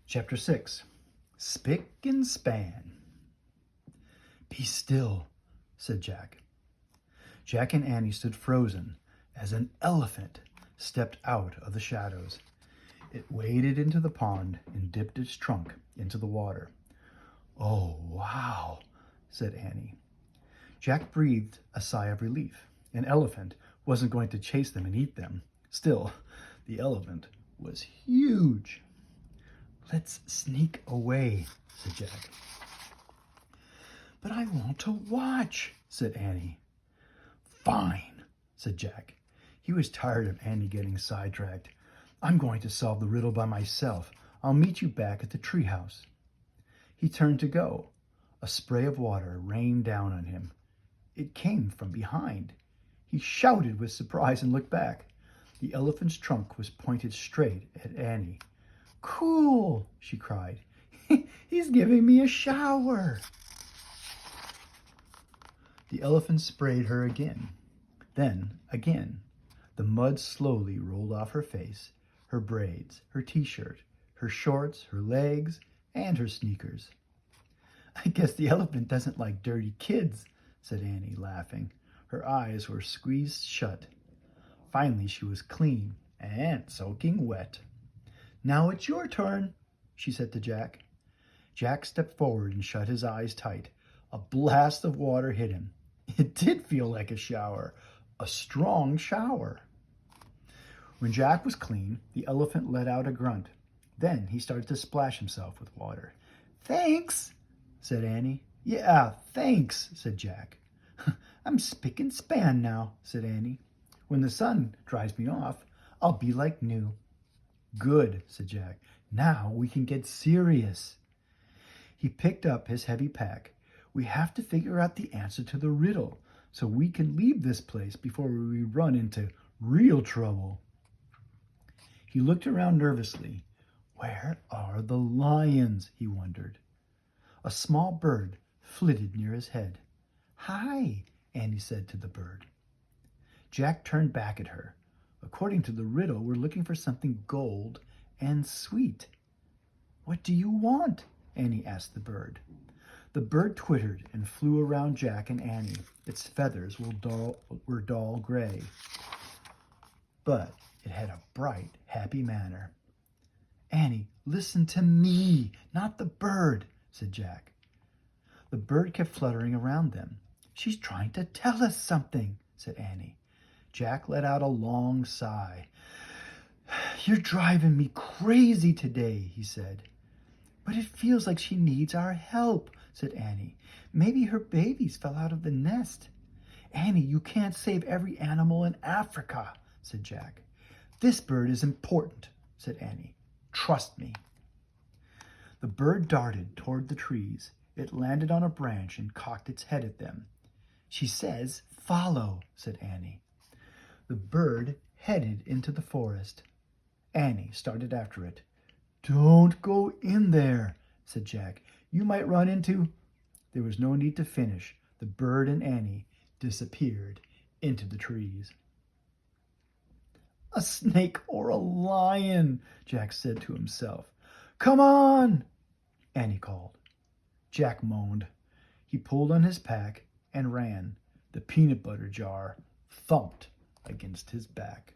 Chapter 6. Spick-and-Span. "Be still," said Jack. Jack and Annie stood frozen as an elephant stepped out of the shadows. It waded into the pond and dipped its trunk into the water. "Oh, wow," said Annie. Jack breathed a sigh of relief. An elephant wasn't going to chase them and eat them. Still, the elephant was huge. "Let's sneak away," said Jack. "But I want to watch," said Annie. "Fine," said Jack. He was tired of Annie getting sidetracked. "I'm going to solve the riddle by myself. I'll meet you back at the treehouse." He turned to go. A spray of water rained down on him. It came from behind. He shouted with surprise and looked back. The elephant's trunk was pointed straight at Annie. "Cool," she cried. "He's giving me a shower." The elephant sprayed her again. Then again. The mud slowly rolled off her face, her braids, her t-shirt, her shorts, her legs, and her sneakers. "I guess the elephant doesn't like dirty kids," said Annie, laughing. Her eyes were squeezed shut. Finally, she was clean and soaking wet. "Now it's your turn," she said to Jack. Jack stepped forward and shut his eyes tight. A blast of water hit him. It did feel like a shower, a strong shower. When Jack was clean, the elephant let out a grunt. Then he started to splash himself with water. "Thanks," said Annie. "Yeah, thanks," said Jack. "I'm spick and span now," said Annie. "When the sun dries me off, I'll be like new." "Good," said Jack. "Now we can get serious." He picked up his heavy pack. "We have to figure out the answer to the riddle so we can leave this place before we run into real trouble." He looked around nervously. Where are the lions? He wondered. A small bird flitted near his head. "Hi," Annie said to the bird. Jack turned back at her. "According to the riddle, we're looking for something gold and sweet." "What do you want?" Annie asked the bird. The bird twittered and flew around Jack and Annie. Its feathers were dull gray, but it had a bright, happy manner. "Annie, listen to me, not the bird," said Jack. The bird kept fluttering around them. "She's trying to tell us something," said Annie. Jack let out a long sigh. "You're driving me crazy today," he said. "But it feels like she needs our help," said Annie. "Maybe her babies fell out of the nest." "Annie, you can't save every animal in Africa," said Jack. "This bird is important," said Annie. "Trust me." The bird darted toward the trees. It landed on a branch and cocked its head at them. "She says, 'Follow,'" said Annie. The bird headed into the forest. Annie started after it. "Don't go in there," said Jack. "You might run into—" There was no need to finish. The bird and Annie disappeared into the trees. "A snake or a lion," Jack said to himself. "Come on," Annie called. Jack moaned. He pulled on his pack and ran. The peanut butter jar thumped against his back.